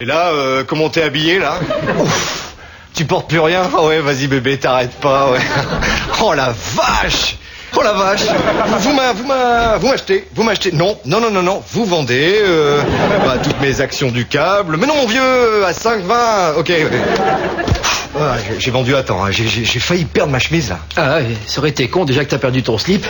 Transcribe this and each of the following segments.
Et là, comment t'es habillé, là? Ouf, tu portes plus rien? Ah ouais, vas-y bébé, t'arrêtes pas, ouais. Oh la vache! Oh la vache! Vous m'achetez. Non, vous vendez, toutes mes actions du câble. Mais non, mon vieux, à 5,20, ok. Ah, j'ai vendu à temps, hein. J'ai failli perdre ma chemise, là. Ah, ça aurait été con, déjà que t'as perdu ton slip.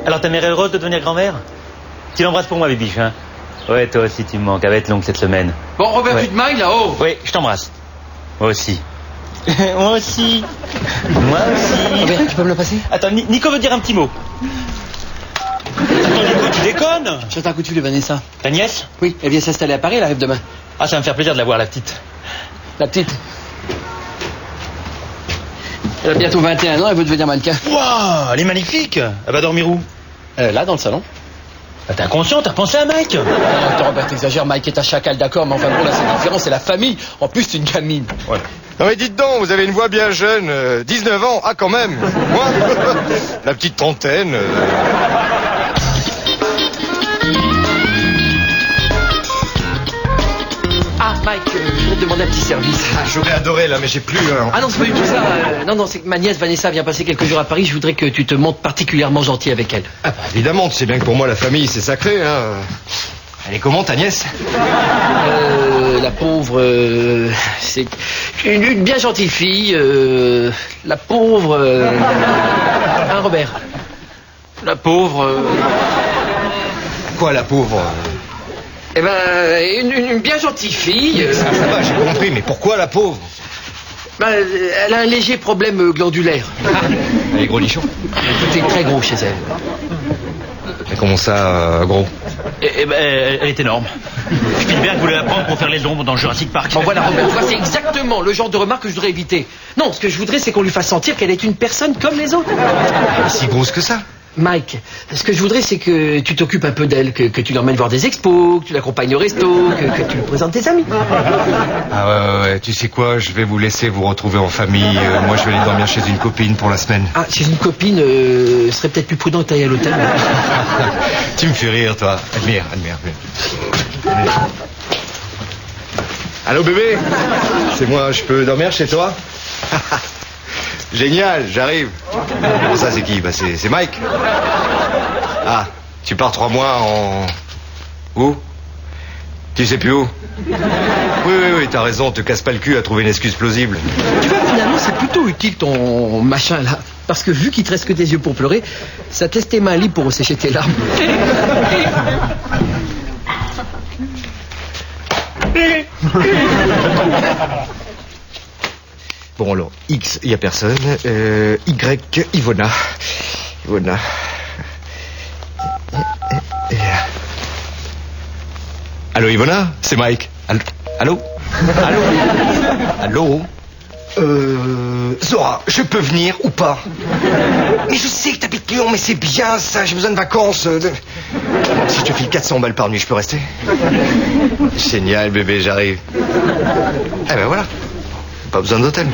Alors ta mère est heureuse de devenir grand-mère? Tu l'embrasses pour moi, Bibiche, hein? Ouais, toi aussi tu me manques, elle va être longue cette semaine. Bon, Robert, ouais. Tu te mailles là-haut? Oui, je t'embrasse. Moi aussi. Moi aussi. Robert, tu peux me le passer? Attends, Nico veut dire un petit mot. Attends, Nico, tu déconnes? J'attends un coup de fil de Vanessa. Ta nièce? Oui, elle vient s'installer à Paris, elle arrive demain. Ah, ça va me faire plaisir de la voir, la petite. La petite? Elle a bientôt 21 ans, elle veut devenir mannequin. Waouh, elle est magnifique. Elle va dormir où? Là, dans le salon. Ah, t'es inconscient, t'as repensé à Mike? Attends, Robert, t'exagères, Mike est un chacal, d'accord, mais enfin bon, là, c'est différent, c'est la famille. En plus, c'est une gamine. Ouais. Non mais dites donc, vous avez une voix bien jeune, 19 ans, ah quand même. Moi, la petite trentaine. Ah, Mike, je vais te demander un petit service. Ah, j'aurais adoré là, mais j'ai plus... Ah non, c'est pas du tout ça. Non, c'est que ma nièce Vanessa vient passer quelques jours à Paris. Je voudrais que tu te montres particulièrement gentil avec elle. Ah bah évidemment, tu sais bien que pour moi la famille c'est sacré, hein. Elle est comment ta nièce? La pauvre, c'est une bien gentille fille. La pauvre, hein, Robert? La pauvre. Quoi la pauvre? Eh ben, une bien gentille fille. Ça va, j'ai compris, mais pourquoi la pauvre? Elle a un léger problème glandulaire. Elle est gros nichon? Tout est très gros chez elle. Mais comment ça, gros? Eh ben, elle est énorme. Spielberg voulait la prendre pour faire les ombres dans Jurassic Park. Bon voilà, Robert, tu vois, c'est exactement le genre de remarque que je voudrais éviter. Non, ce que je voudrais, c'est qu'on lui fasse sentir qu'elle est une personne comme les autres. Elle est si grosse que ça? Mike, ce que je voudrais, c'est que tu t'occupes un peu d'elle, que tu l'emmènes voir des expos, que tu l'accompagnes au resto, que tu lui présentes tes amis. Ah ouais, tu sais quoi, je vais vous laisser vous retrouver en famille. Moi, je vais aller dormir chez une copine pour la semaine. Ah, chez une copine, ce serait peut-être plus prudent que t'ailles à l'hôtel. Tu me fais rire, toi. Admire. Allô, bébé? C'est moi, je peux dormir chez toi? Génial, j'arrive. Bon, ça, c'est qui? Bah, c'est Mike. Ah, tu pars 3 mois en... Où? Tu sais plus où? Oui, t'as raison, te casse pas le cul à trouver une excuse plausible. Tu vois, finalement, c'est plutôt utile ton machin, là. Parce que vu qu'il te reste que des yeux pour pleurer, ça te laisse tes mains libres pour sécher tes larmes. Bon alors, X, il n'y a personne. Y, Ivona. Allô, Ivona? C'est Mike. Allô? Zora, je peux venir ou pas? Mais je sais que t'habites Lyon, mais c'est bien ça, j'ai besoin de vacances. Si je te file 400 balles par nuit, je peux rester? Génial, bébé, j'arrive. Eh ben voilà. Pas besoin d'hôtel.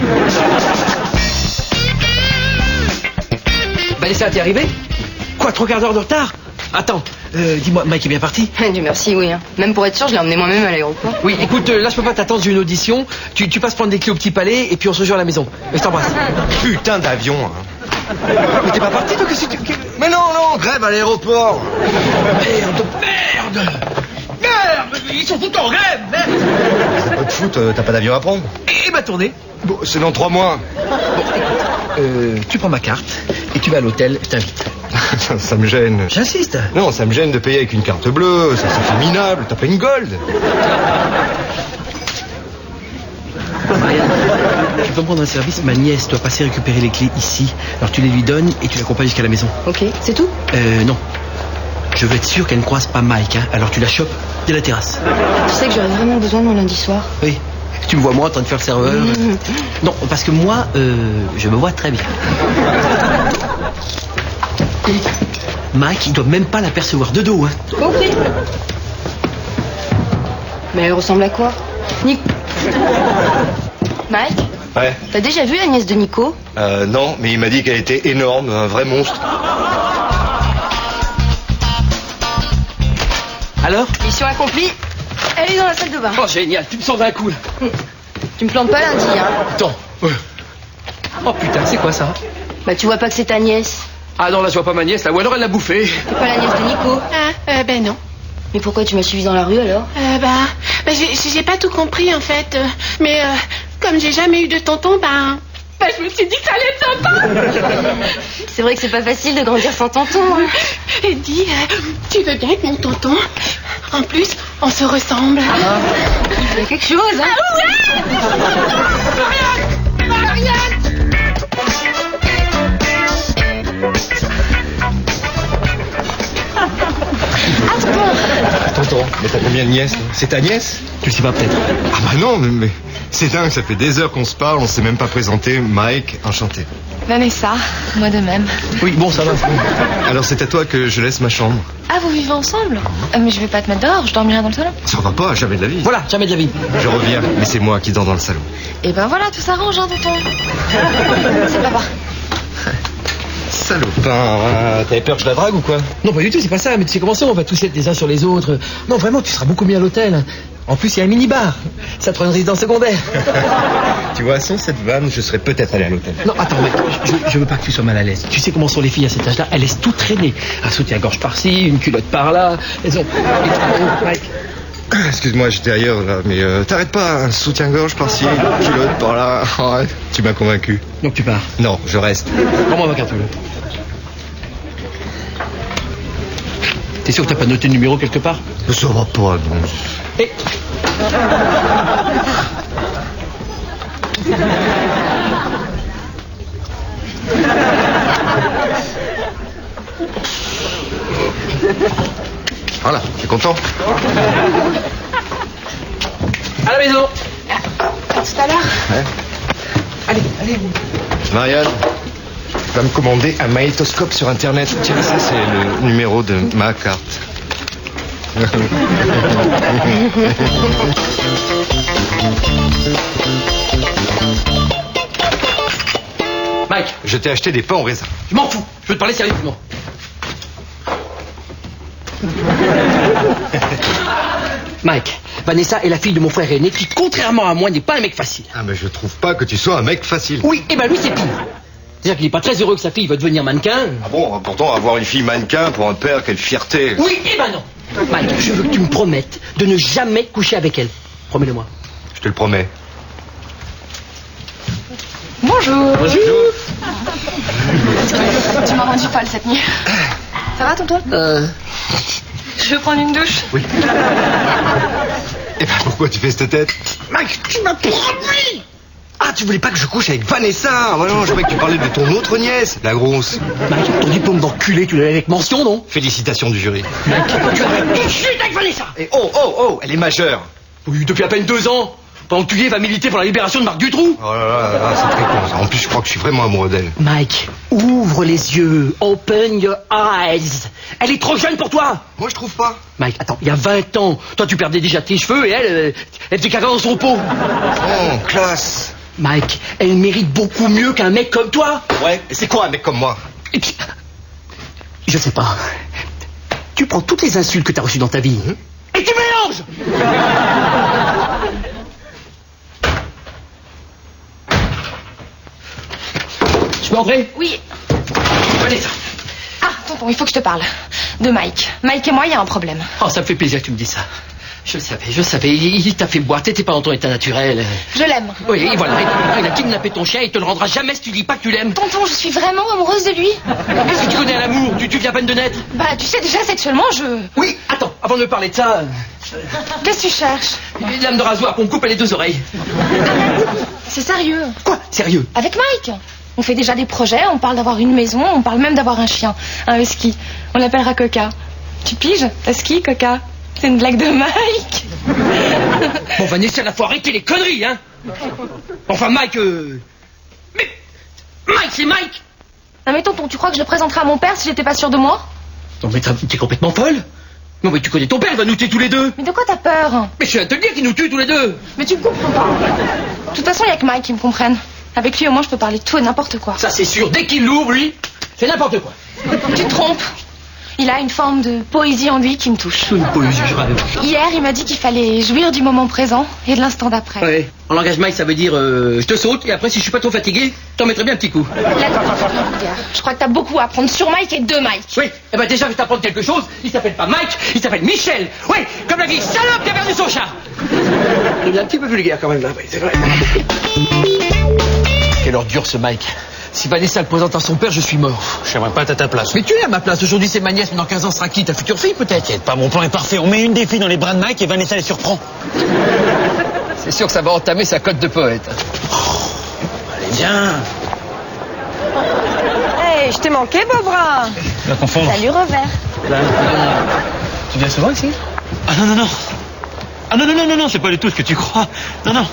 Vanessa, t'es arrivée? Quoi, 3 quarts d'heure de retard? Attends, dis-moi, Mike est bien parti? Dieu merci, oui. Hein. Même pour être sûr, je l'ai emmené moi-même à l'aéroport. Oui, écoute, là je peux pas t'attendre, j'ai une audition. Tu passes prendre des clés au Petit Palais et puis on se rejoint à la maison. Je t'embrasse. Putain d'avion, hein. Mais t'es pas parti, toi, qu'est-ce que tu... Mais non, grève à l'aéroport. Merde! Ils sont tout en grève, merde! Ça peut te foutre, t'as pas d'avion à prendre? Et ma tournée? Bon, c'est dans 3 mois. Bon, écoute, tu prends ma carte et tu vas à l'hôtel, je t'invite. Ça me gêne. J'insiste. Non, ça me gêne de payer avec une carte bleue, ça c'est minable, t'as pas une gold. Tu peux me prendre un service, ma nièce doit passer récupérer les clés ici. Alors tu les lui donnes et tu l'accompagnes jusqu'à la maison. Ok, c'est tout? Non. Je veux être sûr qu'elle ne croise pas Mike, hein. Alors tu la chopes dès la terrasse. Tu sais que j'aurais vraiment besoin de mon lundi soir. Oui. Tu me vois moi en train de faire le serveur. Non, parce que moi, je me vois très bien. Mike, il doit même pas l'apercevoir de dos, hein. Compris. Mais elle ressemble à quoi? Mike, Ouais. t'as déjà vu la nièce de Nico? Non, mais il m'a dit qu'elle était énorme, un vrai monstre. Alors? Mission accomplie. Elle est dans la salle de bain. Oh, génial, tu me sens d'un coup, là. Tu me plantes pas lundi, hein? Attends. Oh putain, c'est quoi ça? Bah tu vois pas que c'est ta nièce. Ah non, là, je vois pas ma nièce, là. Ou alors elle l'a bouffée. T'es pas la nièce de Nico. Ben non. Mais pourquoi tu m'as suivi dans la rue alors? J'ai pas tout compris en fait. Mais comme j'ai jamais eu de tonton, je me suis dit que ça allait être sympa. C'est vrai que c'est pas facile de grandir sans tonton. Hein. Et dis, tu veux bien être mon tonton? En plus, on se ressemble. Il y a quelque chose, hein? Tonton, mais t'as combien de nièces? C'est ta nièce? Tu le sais pas peut-être. Ah bah non, mais c'est dingue, ça fait des heures qu'on se parle, on s'est même pas présenté. Mike, enchanté. Vanessa, moi de même. Oui, bon, ça va. Alors c'est à toi que je laisse ma chambre. Ah, vous vivez ensemble? Mais je vais pas te mettre dehors, je dormirai dans le salon. Ça va pas, jamais de la vie. Voilà, jamais de la vie. Je reviens, mais c'est moi qui dors dans le salon. Et ben voilà, tout s'arrange, hein, tonton. C'est papa. Salopin, t'avais peur que je la drague ou quoi? Non, pas du tout, c'est pas ça. Mais tu sais comment c'est, on va tous être les uns sur les autres. Non, vraiment, tu seras beaucoup mieux à l'hôtel. En plus, il y a un mini-bar. Ça te fera une résidence secondaire. Tu vois, sans cette vanne, je serais peut-être allé à l'hôtel. Non, attends, mec, je veux pas que tu sois mal à l'aise. Tu sais comment sont les filles à cet âge-là? Elles laissent tout traîner. Un soutien-gorge par-ci, une culotte par-là. Elles ont... Mike. Excuse-moi, j'étais ailleurs là, mais t'arrêtes pas, un soutien-gorge par-ci, une culotte par là. Oh, tu m'as convaincu. Donc tu pars. Non, je reste. Prends-moi ma carte bleue. T'es sûr que t'as pas noté le numéro quelque part? Ça va pas, bon. Et... Voilà, t'es content? À la maison. À tout à l'heure. Ouais. Allez. Marianne, va me commander un magnétoscope sur Internet. Tiens, ça c'est le numéro de ma carte. Mike, Je t'ai acheté des pains au raisin. je m'en fous. Je veux te parler sérieusement. Mike, Vanessa est la fille de mon frère aîné qui, contrairement à moi, n'est pas un mec facile. Ah, mais je trouve pas que tu sois un mec facile. Oui, et ben lui c'est pire. C'est-à-dire qu'il n'est pas très heureux que sa fille veuille devenir mannequin. Ah bon, pourtant avoir une fille mannequin pour un père, quelle fierté. Oui, et ben non. Mike, je veux que tu me promettes de ne jamais coucher avec elle. Promets-le-moi. Je te le promets. Bonjour. Bonjour. Tu m'as rendu folle cette nuit. Ça va, tonton? Je vais prendre une douche. Oui. Et ben pourquoi tu fais cette tête? Mike, tu m'as promis. Ah, tu voulais pas que je couche avec Vanessa? Oh non, je croyais que tu parlais de ton autre nièce, la grosse. Mike, ton diplôme d'enculé, tu l'as avec mention, non? Félicitations du jury. Mike, tu arrêtes tout de suite avec Vanessa. Et oh, elle est majeure. Oui, depuis à peine 2 ans. Pendant que tu va militer pour la libération de Marc Dutroux. Oh là là, c'est très con ça. En plus, je crois que je suis vraiment amoureux d'elle. Mike, ouvre les yeux. Open your eyes. Elle est trop jeune pour toi. Moi, je trouve pas. Mike, attends, il y a 20 ans, toi tu perdais déjà tes cheveux et elle faisait caca dans son pot. Oh, classe. Mike, elle mérite beaucoup mieux qu'un mec comme toi. Ouais, et c'est quoi un mec comme moi? Et puis, je sais pas. Tu prends toutes les insultes que t'as reçues dans ta vie et tu mélanges. Je peux entrer? Oui. Vanessa. Ah, tonton, il faut que je te parle. De Mike. Mike et moi, il y a un problème. Oh, ça me fait plaisir que tu me dises ça. Je le savais. Il t'a fait boire, t'étais pas dans ton état naturel. Je l'aime. Oui, et voilà. Il a kidnappé ton chien, il te le rendra jamais si tu dis pas que tu l'aimes. Tonton, je suis vraiment amoureuse de lui. Qu'est-ce que tu connais à l'amour? Tu viens à peine de naître. Bah, tu sais, déjà, sexuellement, je... Oui, attends, avant de me parler de ça... Qu'est-ce que tu cherches? Une lame de rasoir qu'on me coupe les 2 oreilles. C'est sérieux. Quoi? Sérieux? Avec Mike. On fait déjà des projets, on parle d'avoir une maison, on parle même d'avoir un chien, un husky. On l'appellera Coca. Tu piges? T'as ski, Coca? C'est une blague de Mike. Bon, Vanessa, la faut arrêter les conneries, hein. Enfin, Mike, Mais Mike, c'est Mike. Non mais tonton, tu crois que je le présenterais à mon père si j'étais pas sûre de moi? Non, mais t'es complètement folle. Non, mais tu connais ton père, il va nous tuer tous les deux. Mais de quoi t'as peur? Mais je viens de te le dire qu'il nous tue tous les deux. Mais tu me comprends pas. De toute façon, il y a que Mike qui me comprenne. Avec lui, au moins, je peux parler de tout et n'importe quoi. Ça, c'est sûr. Dès qu'il l'ouvre, lui, c'est n'importe quoi. Tu te trompes. Il a une forme de poésie en lui qui me touche. Une poésie, je rêve. Hier, il m'a dit qu'il fallait jouir du moment présent et de l'instant d'après. Ouais. En langage Mike, ça veut dire je te saute et après, si je suis pas trop fatigué, t'en mettrais bien un petit coup. Là, je crois que t'as beaucoup à apprendre sur Mike et de Mike. Oui, eh ben déjà, je vais t'apprendre quelque chose. Il s'appelle pas Mike, il s'appelle Michel. Oui, comme la vieille salope qui a perdu son chat. Il est un petit peu vulgaire quand même, là, oui, c'est vrai. Quelle ordure, ce Mike. Si Vanessa le présente à son père, je suis mort. J'aimerais pas être à ta place. Mais tu es à ma place. Aujourd'hui, c'est ma nièce, mais dans 15 ans, sera qui? Ta future fille, peut-être? T'inquiète pas, mon plan est parfait. On met une des filles dans les bras de Mike et Vanessa les surprend. C'est sûr que ça va entamer sa cote de poète. Allez, viens. Hey, je t'ai manqué, Bobra. Tu vas confondre. Salut, Robert. Tu viens souvent ici? Ah non, non, non. Ah non, non, non, non, non, c'est pas du tout ce que tu crois. Non, non.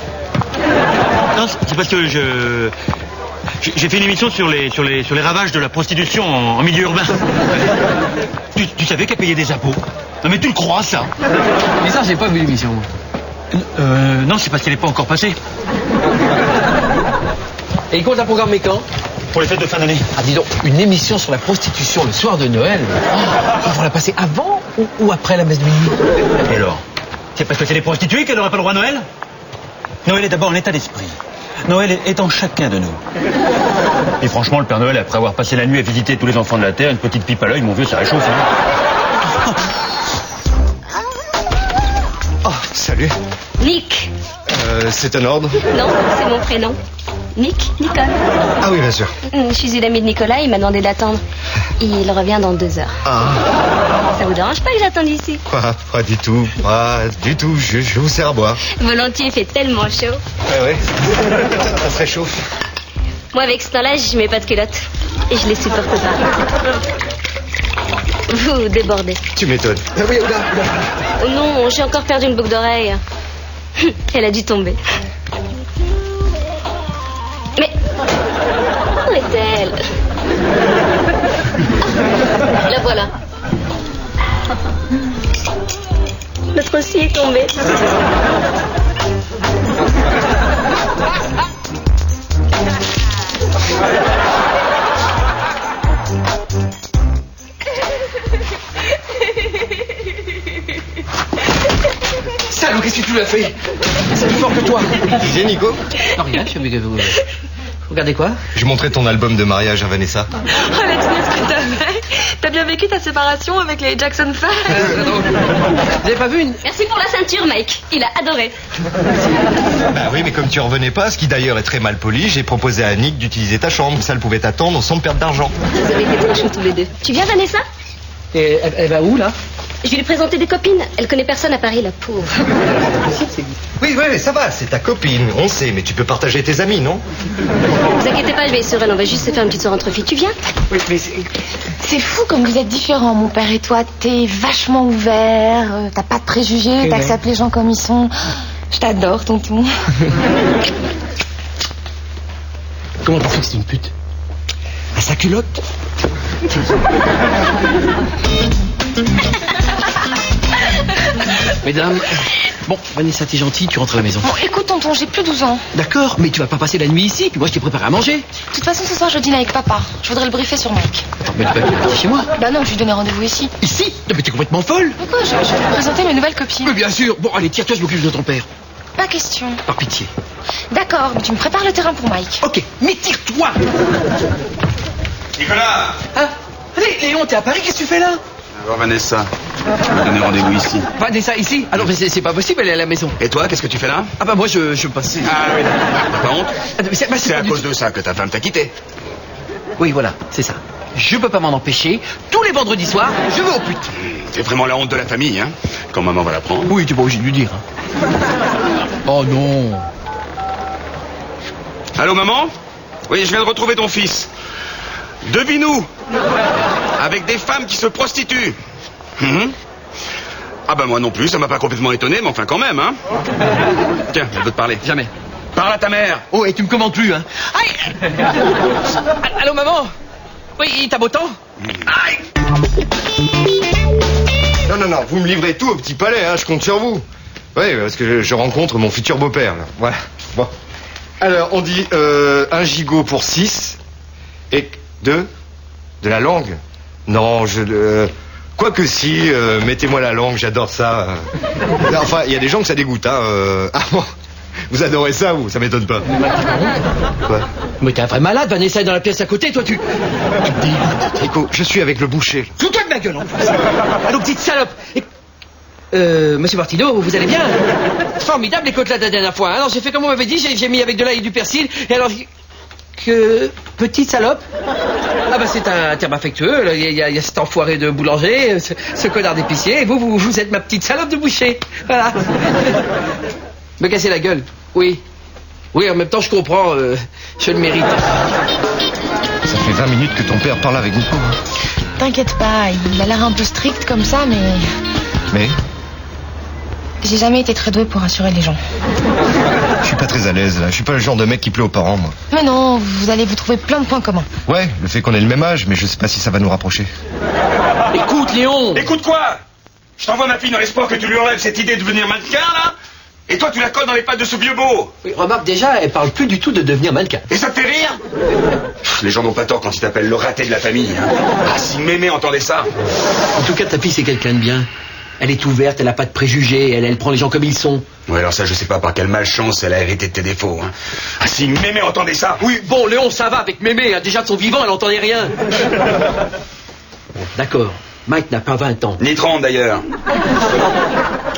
Non, c'est parce que j'ai fait une émission sur les ravages de la prostitution en milieu urbain. Tu savais qu'elle payait des impôts? Non mais tu le crois, ça? Bizarre, j'ai pas vu l'émission. Non, c'est parce qu'elle n'est pas encore passée. Et il compte la programmer quand? Pour les fêtes de fin d'année. Ah, dis donc, une émission sur la prostitution le soir de Noël. Ils vont la passer avant ou après la messe de minuit? Et alors? C'est parce que c'est les prostituées qu'elle n'aurait pas le droit à Noël? Noël est d'abord un état d'esprit. Noël est en chacun de nous. Et franchement, le Père Noël, après avoir passé la nuit à visiter tous les enfants de la Terre, une petite pipe à l'œil, mon vieux, ça réchauffe. Hein. Oh, salut. Nick. C'est un ordre? Non, c'est mon prénom. Nick, Nicole. Ah oui, bien sûr. Je suis une amie de Nicolas, il m'a demandé d'attendre. Il revient dans 2 heures. Ah, Ça vous dérange pas que j'attende ici? pas du tout. Pas du tout. Je vous sers à boire. Volontiers, il fait tellement chaud. Ouais. Ça se réchauffe. Moi, avec ce temps-là, je mets pas de culotte. Et je les supporte pas. Vous débordez. Tu m'étonnes. Oh non, j'ai encore perdu une boucle d'oreille. Elle a dû tomber. Mais où est-elle? La voilà. Notre aussi est tombé. Salaud, qu'est-ce que tu lui as fait? C'est plus fort que toi. Disais, Nico? Non, rien, je suis avec vous. Regardez quoi? Je montrais ton album de mariage à Vanessa. Oh, la tunaise que t'as fait. T'as bien vécu ta séparation avec les Jackson 5? Vous avez pas vu une... Merci pour la ceinture, Mike. Il a adoré. Bah oui, mais comme tu revenais pas, ce qui d'ailleurs est très mal poli, j'ai proposé à Nick d'utiliser ta chambre. Ça, elle pouvait t'attendre sans perdre d'argent. Vous avez été trop chauds tous les deux. Tu viens, Vanessa? Et elle va où, là? Je vais lui présenter des copines. Elle connaît personne à Paris, la pauvre. Oui, ça va, c'est ta copine, on sait, mais tu peux partager tes amis, non? Vous inquiétez pas, je vais sur elle. On va juste se faire une petite soirée entre filles. Tu viens? Oui, mais C'est fou comme vous êtes différents, mon père et toi. T'es vachement ouvert, t'as pas de préjugés, t'acceptes les gens comme ils sont. Je t'adore, tonton. comment tu sais que c'est une pute? À sa culotte? Mesdames, bon, Vanessa, t'es gentille, tu rentres à la maison. Bon, écoute, tonton, j'ai plus 12 ans. D'accord, mais tu vas pas passer la nuit ici, puis moi je t'ai préparé à manger. De toute façon, ce soir, je dîne avec papa. Je voudrais le briefer sur Mike. Attends, mais tu vas partir chez moi? Bah non, je lui donnais rendez-vous ici. Ici? Non, mais t'es complètement folle. Pourquoi? Je vais lui présenter mes nouvelles copines. Mais bien sûr. Bon, allez, tire-toi, je m'occupe de ton père. Pas question. Par pitié. D'accord, mais tu me prépares le terrain pour Mike. Ok, mais tire-toi. Nicolas! Hein? Allez, Léon, t'es à Paris, qu'est-ce que tu fais là? Alors Vanessa, je vais donner rendez-vous ici. Vanessa, ici? Alors, mais c'est pas possible, elle est à la maison. Et toi, qu'est-ce que tu fais là? Ah bah moi, je passais... Ah oui, t'as pas honte? Ah, mais c'est C'est pas à du cause tout- de ça que ta femme t'a quitté. Oui, voilà, c'est ça. Je peux pas m'en empêcher. Tous les vendredis soirs, je vais aux putes. C'est vraiment la honte de la famille, hein? Quand maman va l'apprendre. Oui, t'es pas obligé de lui dire. Hein. Oh non. Allô, maman? Oui, je viens de retrouver ton fils. Devine où? Avec des femmes qui se prostituent. Ah bah moi non plus, ça m'a pas complètement étonné, mais enfin quand même, hein. Tiens, je veux te parler. Jamais. Parle à ta mère. Oh, et tu me commandes plus, hein. Aïe. Allô, maman. Oui, t'as beau temps? Aïe. Non, vous me livrez tout au petit palais, hein, je compte sur vous. Oui, parce que je rencontre mon futur beau-père, là. Voilà. Bon. Alors, on dit 1 gigot pour 6 et 2 de la langue. Non, quoique si, mettez-moi la langue, j'adore ça. Enfin, il y a des gens que ça dégoûte, hein. Ah bon, vous adorez ça, vous, ça m'étonne pas. Quoi? Mais t'es un vrai malade, Vanessa est dans la pièce à côté, toi tu te dégoûtes. Nico, je suis avec le boucher. Fous-toi de ma gueule, en plus. Allô, petite salope. Monsieur Martineau, vous allez bien? Formidable les côtelettes la dernière fois. Alors j'ai fait comme on m'avait dit, j'ai mis avec de l'ail et du persil. Et alors, que... Petite salope? Ah bah c'est un terme affectueux. Il y a cet enfoiré de boulanger, ce connard d'épicier. Et vous êtes ma petite salope de boucher. Voilà. Me casser la gueule. Oui. Oui, en même temps je comprends. Je le mérite. Ça fait 20 minutes que ton père parle avec Nico. Hein. T'inquiète pas, il a l'air un peu strict comme ça, mais... Mais j'ai jamais été très douée pour rassurer les gens. je suis pas très à l'aise, là. Je suis pas le genre de mec qui plaît aux parents, moi. Mais non, vous allez vous trouver plein de points communs. Ouais, le fait qu'on ait le même âge, mais je sais pas si ça va nous rapprocher. Écoute, Léon. Écoute quoi? Je t'envoie ma fille dans l'espoir que tu lui enlèves cette idée de devenir mannequin, là. Et toi, tu la colles dans les pattes de ce vieux beau. Oui, remarque déjà, elle parle plus du tout de devenir mannequin. Et ça te fait rire? Les gens n'ont pas tort quand ils t'appellent le raté de la famille. Hein. Ah, si Mémé entendait ça. En tout cas, ta fille, c'est quelqu'un de bien. Elle est ouverte, elle a pas de préjugés, elle prend les gens comme ils sont. Ouais, alors ça, je sais pas par quelle malchance elle a hérité de tes défauts. Hein. Ah, si Mémé entendait ça. Oui, bon, Léon, ça va avec Mémé. Hein. Déjà de son vivant, elle n'entendait rien. D'accord. Mike n'a pas 20 ans. Ni 30 d'ailleurs.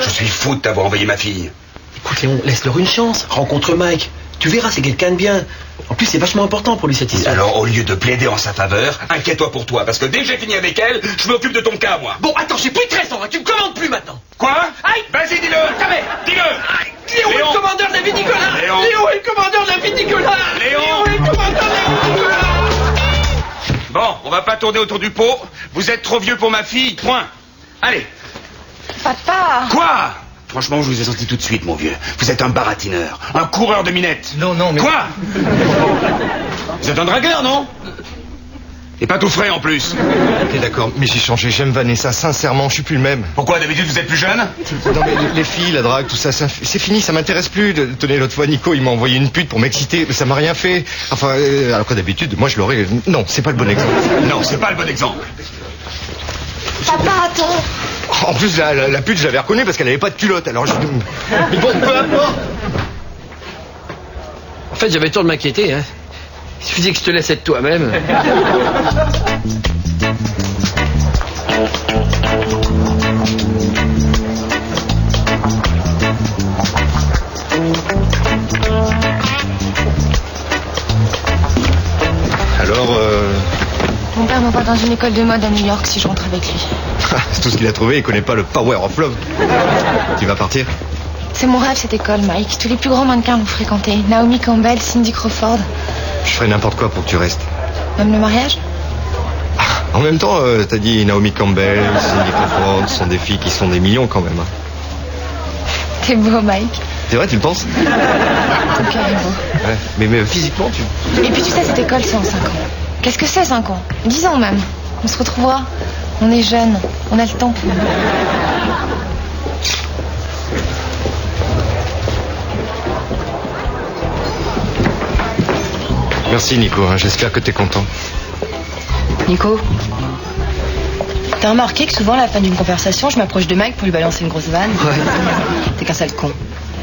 Je suis fou de t'avoir envoyé ma fille. Écoute, Léon, laisse-leur une chance. Rencontre Mike. Tu verras, c'est quelqu'un de bien. En plus, c'est vachement important pour lui satisfaire. Alors, au lieu de plaider en sa faveur, inquiète-toi pour toi, parce que dès que j'ai fini avec elle, je m'occupe de ton cas, moi. Bon, attends, j'ai plus de 13 ans, hein. Tu me commandes plus maintenant. Quoi? Aïe! Vas-y, dis-le. Jamais. Dis-le. Léon est le commandeur de la vie Nicolas. Léon est le commandeur de la vie Nicolas. Léon est le commandeur de la vie Nicolas. Bon, on va pas tourner autour du pot. Vous êtes trop vieux pour ma fille, point. Allez. Papa! Quoi? Franchement, je vous ai senti tout de suite, mon vieux. Vous êtes un baratineur, un coureur de minettes. Non, mais... Quoi? Vous êtes un dragueur, non? Et pas tout frais, en plus. Ok, d'accord, mais j'ai changé, j'aime Vanessa, sincèrement, je suis plus le même. Pourquoi, d'habitude, vous êtes plus jeune? Non, mais les filles, la drague, tout ça, c'est fini, ça m'intéresse plus. Tenez, l'autre fois, Nico, il m'a envoyé une pute pour m'exciter, mais ça m'a rien fait. Enfin, alors que d'habitude, moi, je l'aurais... Non, c'est pas le bon exemple. Non, c'est pas le bon exemple. Papa, attends! En plus, la pute, je l'avais reconnue parce qu'elle avait pas de culotte, alors je... Mais bon, peu importe. En fait, j'avais tort de m'inquiéter, hein. Il suffisait que je te laisse être toi-même. Alors, Mon père m'envoie dans une école de mode à New York si je rentre avec lui. c'est tout ce qu'il a trouvé, il connaît pas le power of love. Tu vas partir? C'est mon rêve cette école, Mike. Tous les plus grands mannequins l'ont fréquenté. Naomi Campbell, Cindy Crawford. Je ferai n'importe quoi pour que tu restes. Même le mariage? En même temps, t'as dit Naomi Campbell, Cindy Crawford, ce sont des filles qui sont des millions quand même. Hein. T'es beau, Mike. C'est vrai, tu le penses? Ton cœur est beau. Ouais, mais physiquement, tu... Et puis tu sais, cette école, c'est en 5 ans. Qu'est-ce que c'est 5 ans? 10 ans même. On se retrouvera. On est jeunes. On a le temps pour nous. Merci Nico, hein, j'espère que t'es content. Nico, t'as remarqué que souvent à la fin d'une conversation, je m'approche de Mike pour lui balancer une grosse vanne? Ouais. T'es qu'un sale con.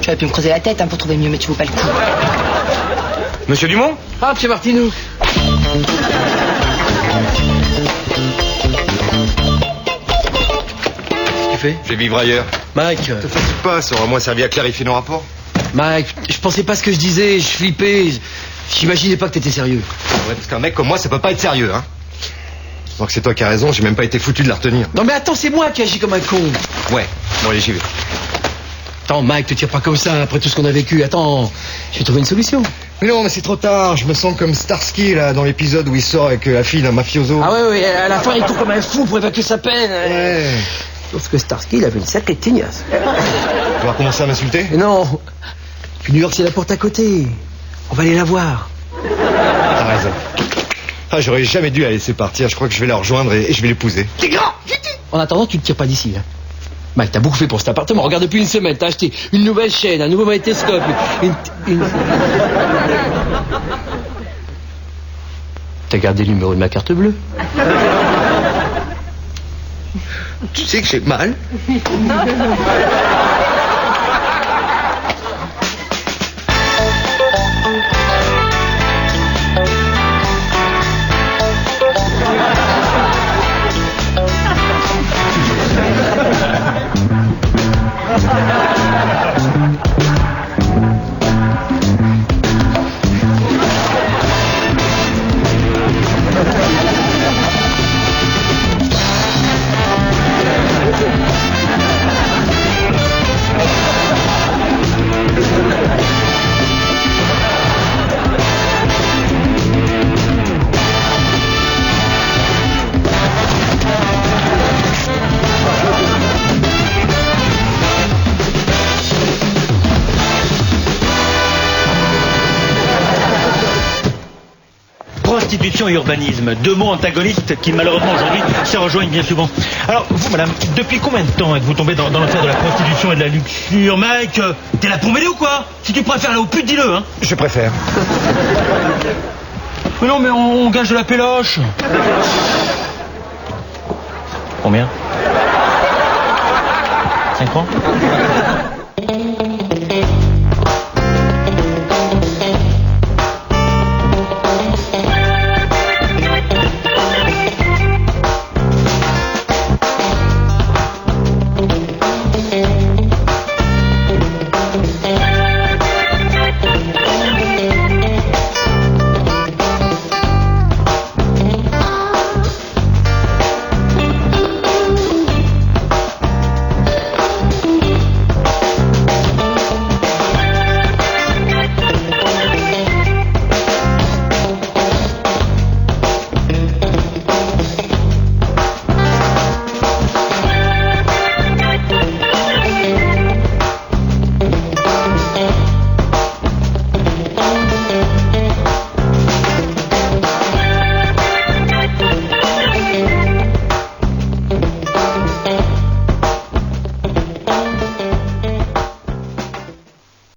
J'aurais pu me creuser la tête pour trouver mieux, mais tu vaux pas le coup. Monsieur Dumont? Ah, monsieur Martineau. Qu'est-ce que tu fais? Je vais vivre ailleurs. Mike, Te fatigue pas, ça aura moins servi à clarifier nos rapports. Mike, je pensais pas ce que je disais, je flippais. J'imaginais pas que t'étais sérieux. Ouais, parce qu'un mec comme moi, ça peut pas être sérieux, hein. Donc c'est toi qui as raison, j'ai même pas été foutu de la retenir. Non mais attends, c'est moi qui agis comme un con. Ouais, bon allez, j'y vais. Attends, Mike, te tire pas comme ça après tout ce qu'on a vécu. Attends, je vais trouver une solution. Mais non, mais c'est trop tard. Je me sens comme Starsky, là, dans l'épisode où il sort avec la fille d'un mafioso. Ah ouais, à la fin, il court comme un fou pour évacuer sa peine. Ouais. Sauf que Starsky, il avait une sacrée tignasse. Tu vas commencer à m'insulter? Mais non. Puis New York, c'est la porte à côté. On va aller la voir. T'as raison. Ah, j'aurais jamais dû la laisser partir. Je crois que je vais la rejoindre et je vais l'épouser. T'es grand. En attendant, tu ne tires pas d'ici. Hein. Mike, t'as beaucoup fait pour cet appartement. Regarde, depuis une semaine, t'as acheté une nouvelle chaîne, un nouveau magnétoscope, T'as gardé le numéro de ma carte bleue. Tu sais que j'ai mal. Prostitution et urbanisme, deux mots antagonistes qui malheureusement aujourd'hui se rejoignent bien souvent. Alors vous madame, depuis combien de temps êtes-vous tombé dans l'affaire de la prostitution et de la luxure? Mike, t'es là pour m'aider ou quoi? Si tu préfères aller au pute, dis-le, hein. Je préfère. Mais non, mais on gage de la péloche. Combien? 5 francs?